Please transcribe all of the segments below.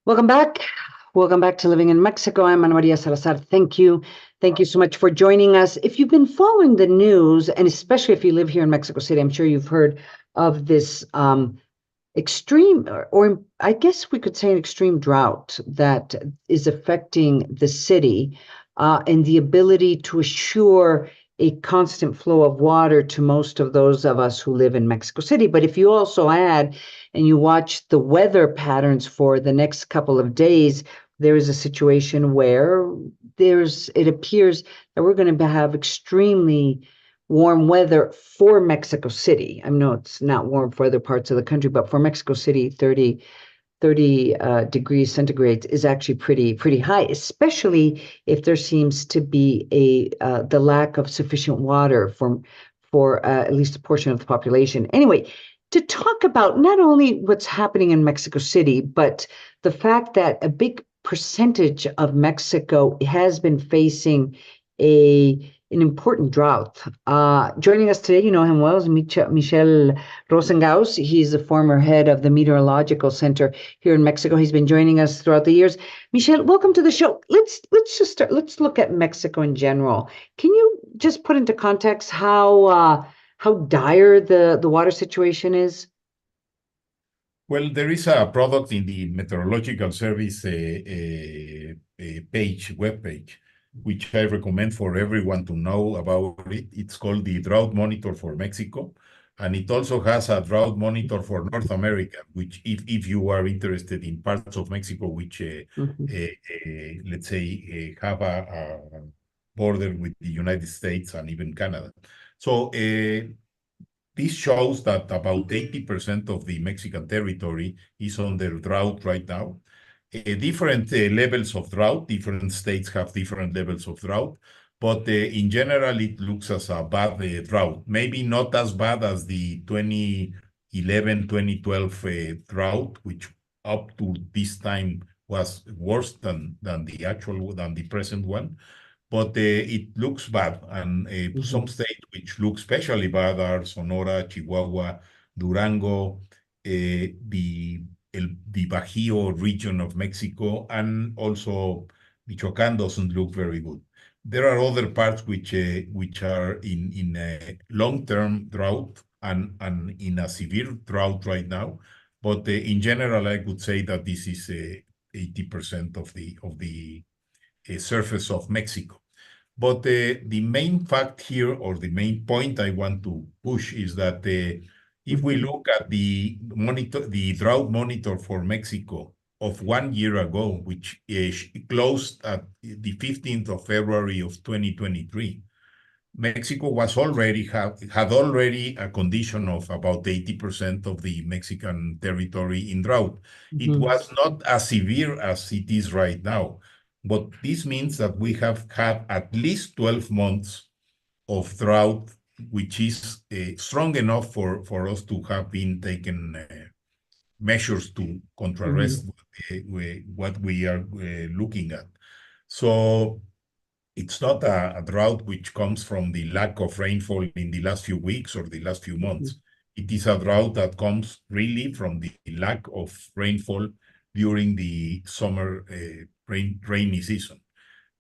Welcome back. Welcome back to Living in Mexico. I'm Ana Maria Salazar. Thank you. Thank you so much for joining us. If you've been following the news, and especially if you live here in Mexico City, I'm sure you've heard of this extreme, or I guess we could say an extreme drought that is affecting the city and the ability to assure a constant flow of water to most of those of us who live in Mexico City. But if you also add and you watch the weather patterns for the next couple of days, there is a situation where it appears that we're going to have extremely warm weather for Mexico City. I know it's not warm for other parts of the country, but for Mexico City, 30 degrees centigrade is actually pretty high, especially if there seems to be the lack of sufficient water for at least a portion of the population. Anyway, to talk about not only what's happening in Mexico City, but the fact that a big percentage of Mexico has been facing an important drought. Joining us today, you know him well, is Michel Rosengaus. He's the former head of the Meteorological Center here in Mexico. He's been joining us throughout the years. Michel, welcome to the show. Let's just start. Let's look at Mexico in general. Can you just put into context how dire the water situation is? Well, there is a product in the Meteorological Service webpage, which I recommend for everyone to know about it. It's called the Drought Monitor for Mexico, and it also has a drought monitor for North America, which if you are interested in parts of Mexico which, let's say, have a border with the United States and even Canada. So this shows that about 80% of the Mexican territory is under drought right now. Different levels of drought, different states have different levels of drought, but in general, it looks as a bad drought. Maybe not as bad as the 2011, 2012 drought, which up to this time was worse than the present one. But it looks bad, and some states which look especially bad are Sonora, Chihuahua, Durango, the Bajío region of Mexico, and also Michoacán doesn't look very good. There are other parts which are in a long-term drought and in a severe drought right now. But in general, I would say that this is 80% of the surface of Mexico. But the main fact here, or the main point I want to push, is that if we look at the drought monitor for Mexico of 1 year ago, which closed at the 15th of February of 2023, Mexico had already a condition of about 80% of the Mexican territory in drought. It was not as severe as it is right now. But this means that we have had at least 12 months of drought, which is strong enough for us to have been taken measures to contrarrest what we are looking at. So it's not a drought which comes from the lack of rainfall in the last few weeks or the last few months. It is a drought that comes really from the lack of rainfall during the summer rainy season.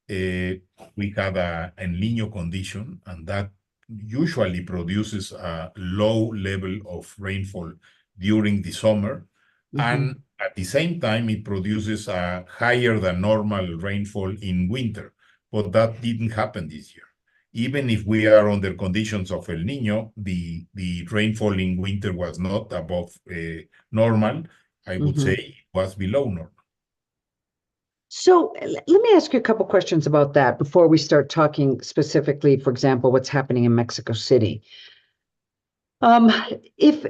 We have a El Niño condition, and that usually produces a low level of rainfall during the summer. And at the same time, it produces a higher than normal rainfall in winter. But that didn't happen this year. Even if we are under conditions of El Niño, the rainfall in winter was not above normal. I would say it was below normal. So let me ask you a couple questions about that before we start talking specifically, for example, what's happening in Mexico City. With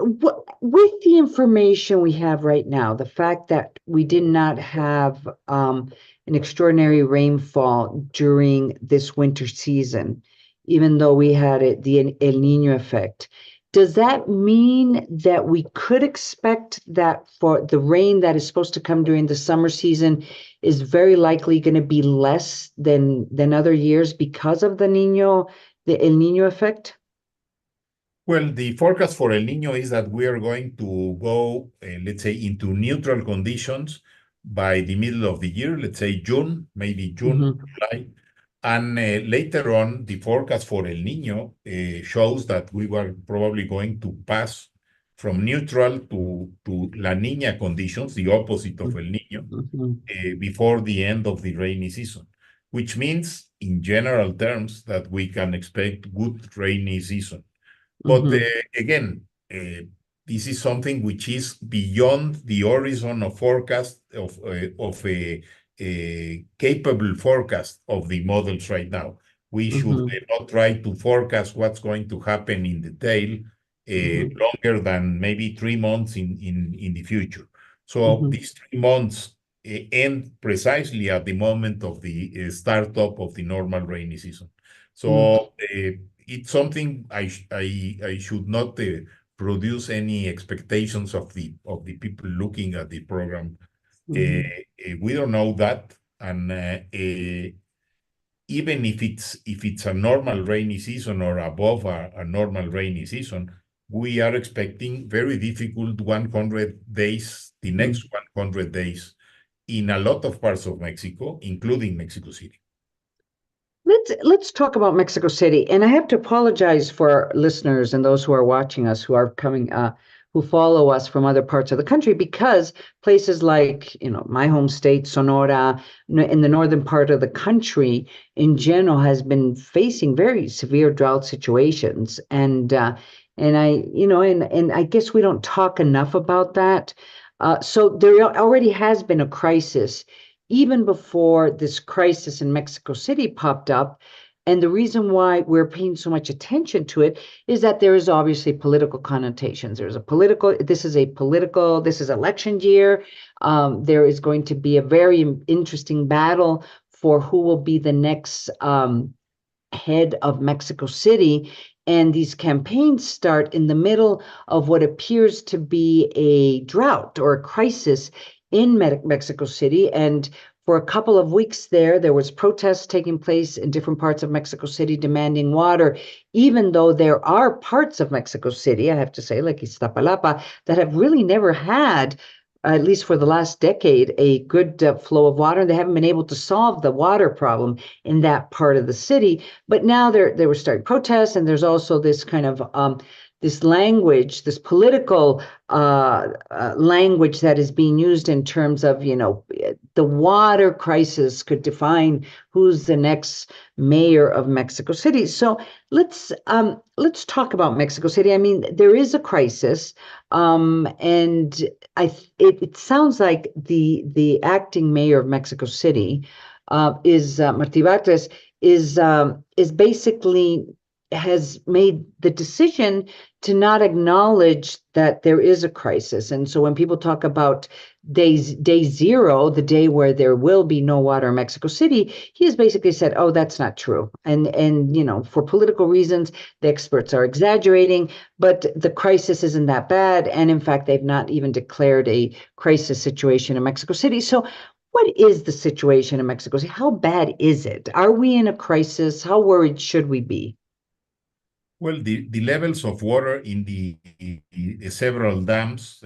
the information we have right now, the fact that we did not have an extraordinary rainfall during this winter season, even though we had the El Niño effect, does that mean that we could expect that for the rain that is supposed to come during the summer season is very likely going to be less than other years because of the El Niño effect? Well, the forecast for El Niño is that we are going to go, let's say, into neutral conditions by the middle of the year, let's say June, maybe June, Mm-hmm. July. And later on, the forecast for El Niño shows that we were probably going to pass from neutral to La Niña conditions, the opposite of El Niño, Mm-hmm. before the end of the rainy season, which means, in general terms, that we can expect good rainy season. But Mm-hmm. again, this is something which is beyond the horizon of forecast of a capable forecast of the models right now. We should Mm-hmm. not try to forecast what's going to happen in detail Mm-hmm. longer than maybe 3 months in the future. So Mm-hmm. these 3 months end precisely at the moment of the startup of the normal rainy season. So it's something I should not produce any expectations of the people looking at the program. Mm-hmm. We don't know that, and even if it's a normal rainy season or above a normal rainy season, we are expecting very difficult 100 days, the Mm-hmm. next 100 days in a lot of parts of Mexico, including Mexico City. Let's talk about Mexico City. And I have to apologize for our listeners and those who are watching us who are coming who follow us from other parts of the country, because places like, my home state, Sonora, in the northern part of the country in general has been facing very severe drought situations. And I guess we don't talk enough about that. So there already has been a crisis even before this crisis in Mexico City popped up. And the reason why we're paying so much attention to it is that there is obviously political connotations. This is election year. There is going to be a very interesting battle for who will be the next head of Mexico City. And these campaigns start in the middle of what appears to be a drought or a crisis in Mexico City. And for a couple of weeks there was protests taking place in different parts of Mexico City demanding water, even though there are parts of Mexico City, I have to say, like Iztapalapa, that have really never had, at least for the last decade, a good flow of water. They haven't been able to solve the water problem in that part of the city. But now they were starting protests, and there's also this kind of this language, this political language that is being used in terms of, the water crisis could define who's the next mayor of Mexico City. So let's talk about Mexico City. I mean, there is a crisis, and it sounds like the acting mayor of Mexico City is Martí Batres, is basically has made the decision to not acknowledge that there is a crisis. And so when people talk about day zero, the day where there will be no water in Mexico City, he has basically said, oh, that's not true. And for political reasons, the experts are exaggerating, but the crisis isn't that bad. And in fact, they've not even declared a crisis situation in Mexico City. So what is the situation in Mexico City? How bad is it? Are we in a crisis? How worried should we be? Well, the levels of water in the several dams,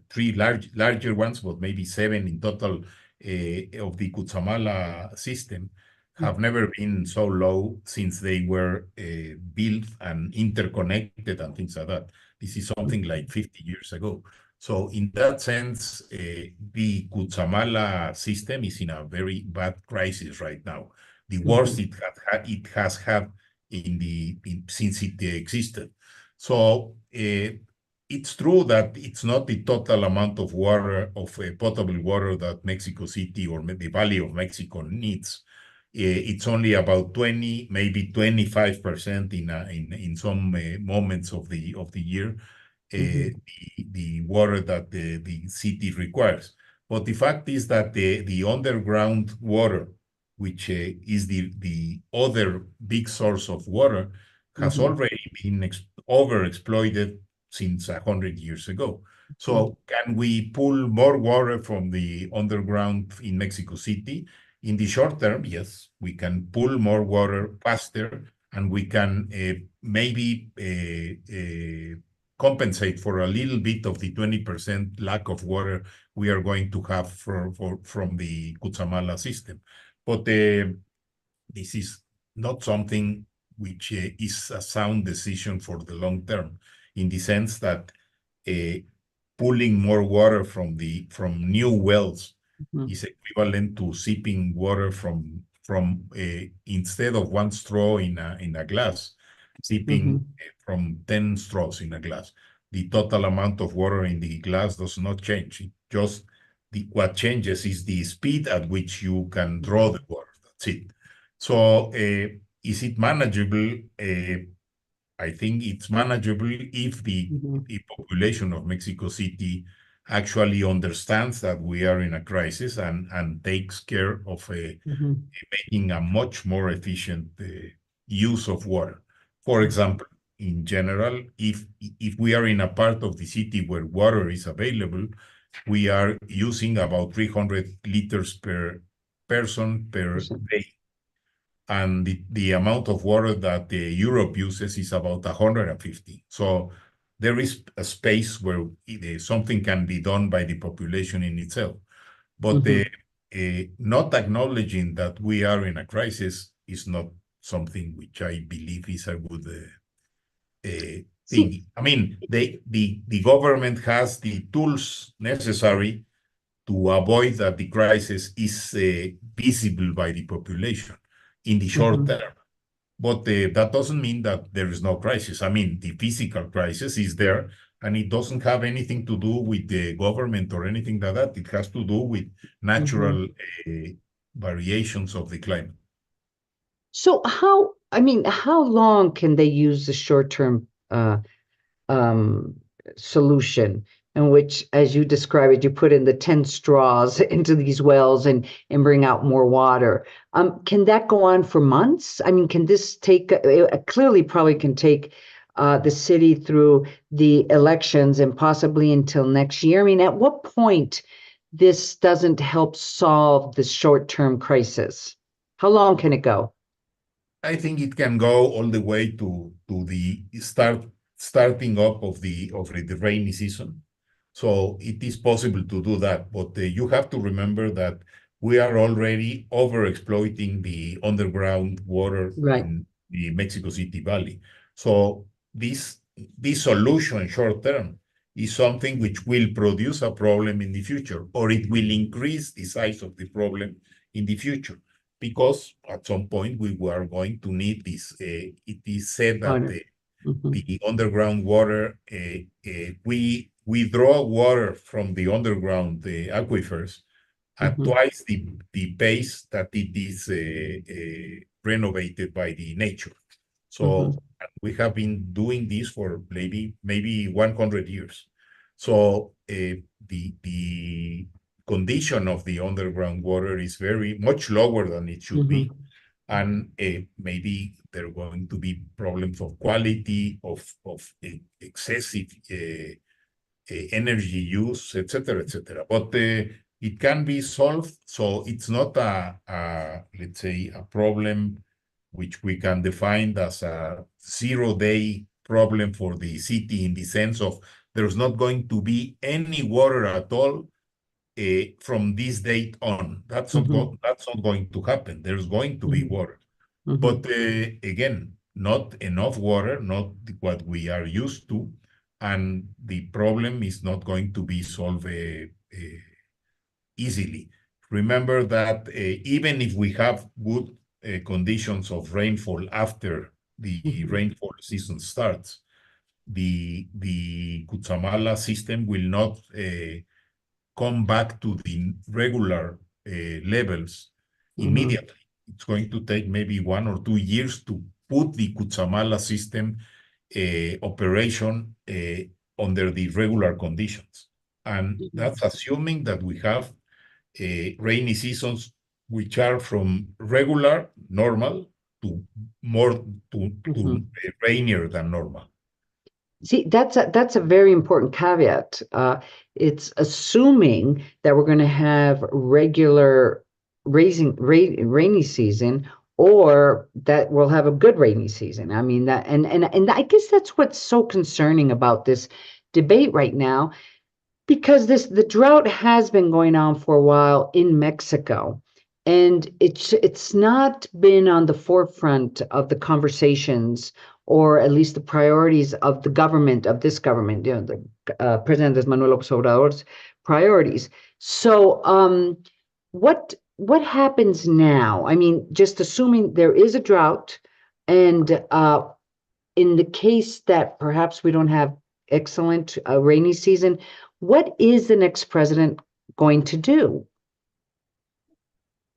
three larger ones, but maybe seven in total of the Cutzamala system, have never been so low since they were built and interconnected and things like that. This is something like 50 years ago. So in that sense, the Cutzamala system is in a very bad crisis right now. The worst it has had since it existed. So it's true that it's not the total amount of water, of potable water that Mexico City or the Valley of Mexico needs. It's only about 20, maybe 25% in some moments of the year, the water that the city requires. But the fact is that the underground water, which is the other big source of water, has already been overexploited since 100 years ago. So can we pull more water from the underground in Mexico City? In the short term, yes, we can pull more water faster and we can maybe compensate for a little bit of the 20% lack of water we are going to have from the Cutzamala system. But this is not something which is a sound decision for the long term, in the sense that pulling more water from new wells is equivalent to sipping water from instead of one straw in a glass, sipping from 10 straws in a glass. The total amount of water in the glass does not change. It just what changes is the speed at which you can draw the water. That's it. So is it manageable? I think it's manageable if the population of Mexico City actually understands that we are in a crisis and takes care of making a much more efficient use of water. For example, in general, if we are in a part of the city where water is available, we are using about 300 liters per person per day. And the amount of water that Europe uses is about 150. So there is a space where something can be done by the population in itself. But not acknowledging that we are in a crisis is not something which I believe is a good thing. I mean, the government has the tools necessary to avoid that the crisis is visible by the population in the short term. But that doesn't mean that there is no crisis. I mean, the physical crisis is there, and it doesn't have anything to do with the government or anything like that. It has to do with natural variations of the climate. So how long can they use the short-term solution, in which, as you describe it, you put in the 10 straws into these wells and bring out more water? Can that go on for months? I mean, can this take, clearly probably can take the city through the elections and possibly until next year? I mean, at what point this doesn't help solve the short-term crisis? How long can it go? I think it can go all the way to the starting up of the rainy season. So it is possible to do that, but you have to remember that we are already overexploiting the underground water in the Mexico City Valley. So this solution short term is something which will produce a problem in the future, or it will increase the size of the problem in the future, because at some point we are going to need this. It is said that the underground water, we draw water from the underground aquifers at twice the pace that it is renovated by the nature. So we have been doing this for maybe 100 years. So the condition of the underground water is very much lower than it should be. And maybe there are going to be problems of quality, of excessive energy use, etc., etc. But it can be solved. So it's not let's say, a problem which we can define as a 0-day problem for the city, in the sense of there's not going to be any water at all from this date on. That's not going to happen. There's going to be water. But again, not enough water, not what we are used to, and the problem is not going to be solved easily. Remember that even if we have good conditions of rainfall after the rainfall season starts, the Cutzamala system will not come back to the regular levels immediately. It's going to take maybe 1 or 2 years to put the Cutzamala system operation under the regular conditions. And that's assuming that we have rainy seasons which are from regular, normal, to more to rainier than normal. See, that's a very important caveat. It's assuming that we're going to have regular rainy season or that we'll have a good rainy season. I mean that, and I guess that's what's so concerning about this debate right now, because the drought has been going on for a while in Mexico, and it's not been on the forefront of the conversations, or at least the priorities of the government, of this government, the President Manuel Lopez Obrador's priorities. So what happens now? I mean, just assuming there is a drought, and in the case that perhaps we don't have excellent rainy season, what is the next president going to do?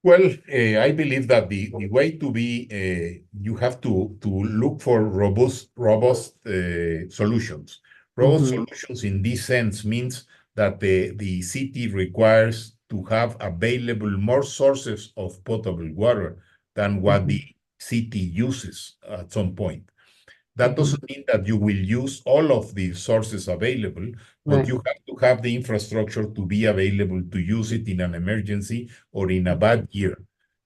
Well, I believe that the way to be, you have to look for robust solutions. Robust Mm-hmm. solutions in this sense means that the city requires to have available more sources of potable water than what Mm-hmm. the city uses at some point. That Mm-hmm. doesn't mean that you will use all of the sources available, but Right. you have to have the infrastructure to be available to use it in an emergency or in a bad year.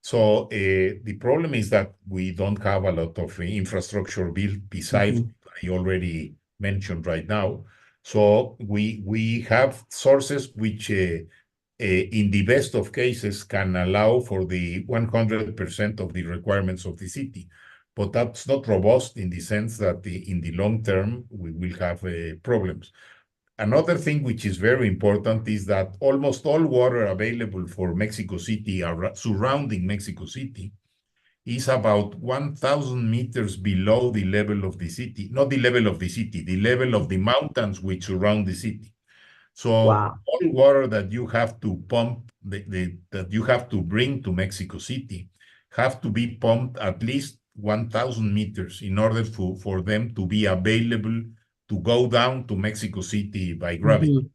So the problem is that we don't have a lot of infrastructure built besides Mm-hmm. what I already mentioned right now. So we have sources which, in the best of cases, can allow for the 100% of the requirements of the city. But that's not robust in the sense that in the long term, we will have problems. Another thing which is very important is that almost all water available for Mexico City, surrounding Mexico City, is about 1,000 meters below the level of the city. Not the level of the city, the level of the mountains which surround the city. So Wow. all water that you have to pump, that you have to bring to Mexico City, have to be pumped at least 1,000 meters in order for them to be available to go down to Mexico City by gravity. Mm-hmm.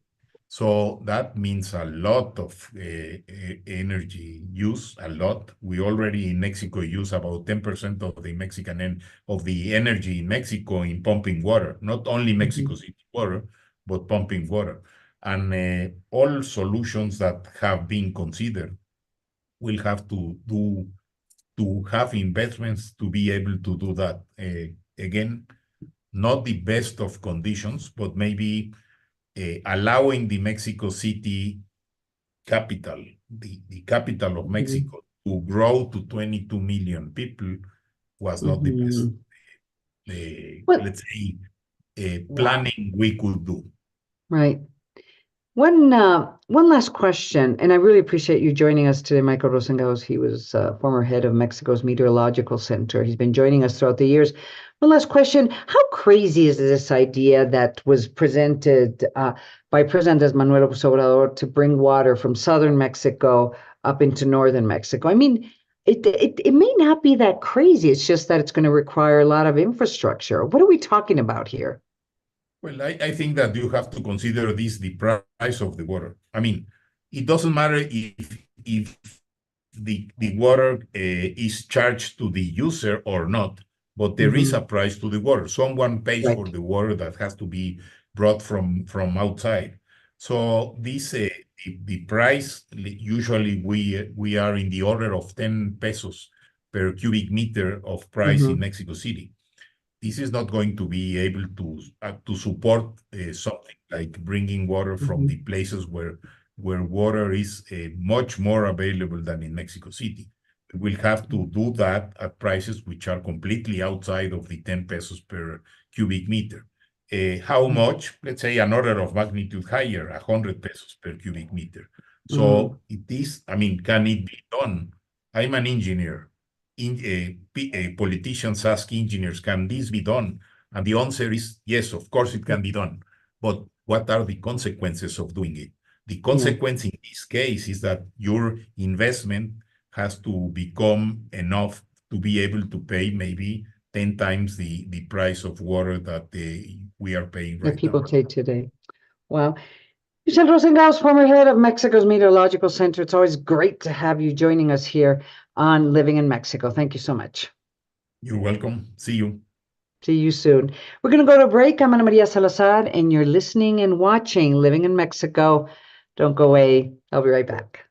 So that means a lot of energy use, a lot. We already in Mexico use about 10% of the of the energy in Mexico in pumping water, not only Mexico Mm-hmm. City water, but pumping water. And all solutions that have been considered will have to have investments to be able to do that. Again, not the best of conditions, but maybe allowing the Mexico City capital, the capital of Mm-hmm. Mexico, to grow to 22 million people was not the best, Mm-hmm. What? let's say, Wow. planning we could do. Right. One last question, and I really appreciate you joining us today, Michael Rosengaus. He was former head of Mexico's Meteorological Center. He's been joining us throughout the years. One last question: how crazy is this idea that was presented by President Manuel Lopez Obrador to bring water from southern Mexico up into northern Mexico? I mean, it may not be that crazy. It's just that it's going to require a lot of infrastructure. What are we talking about here? Well, I think that you have to consider this the price of the water. I mean, it doesn't matter if the water is charged to the user or not, but there is Mm-hmm. a price to the water. Someone pays for Right. the water that has to be brought from outside. So this the price, usually we are in the order of 10 pesos per cubic meter of price in Mm-hmm. Mexico City. This is not going to be able to support something like bringing water from Mm-hmm. the places where water is much more available than in Mexico City. We'll have to do that at prices which are completely outside of the 10 pesos per cubic meter. How much? Let's say an order of magnitude higher, 100 pesos per cubic meter. Mm-hmm. So it is, I mean, can it be done? I'm an engineer. Politicians ask engineers, can this be done? And the answer is yes, of course it can be done. But what are the consequences of doing it? The Yeah. consequence in this case is that your investment has to become enough to be able to pay maybe 10 times the price of water that we are paying That right now. people take today. Wow. Michel Rosengaus, former head of Mexico's Meteorological Center. It's always great to have you joining us here on Living in Mexico. Thank you so much. You're welcome. See you. See you soon. We're going to go to a break. I'm Ana Maria Salazar, and you're listening and watching Living in Mexico. Don't go away. I'll be right back.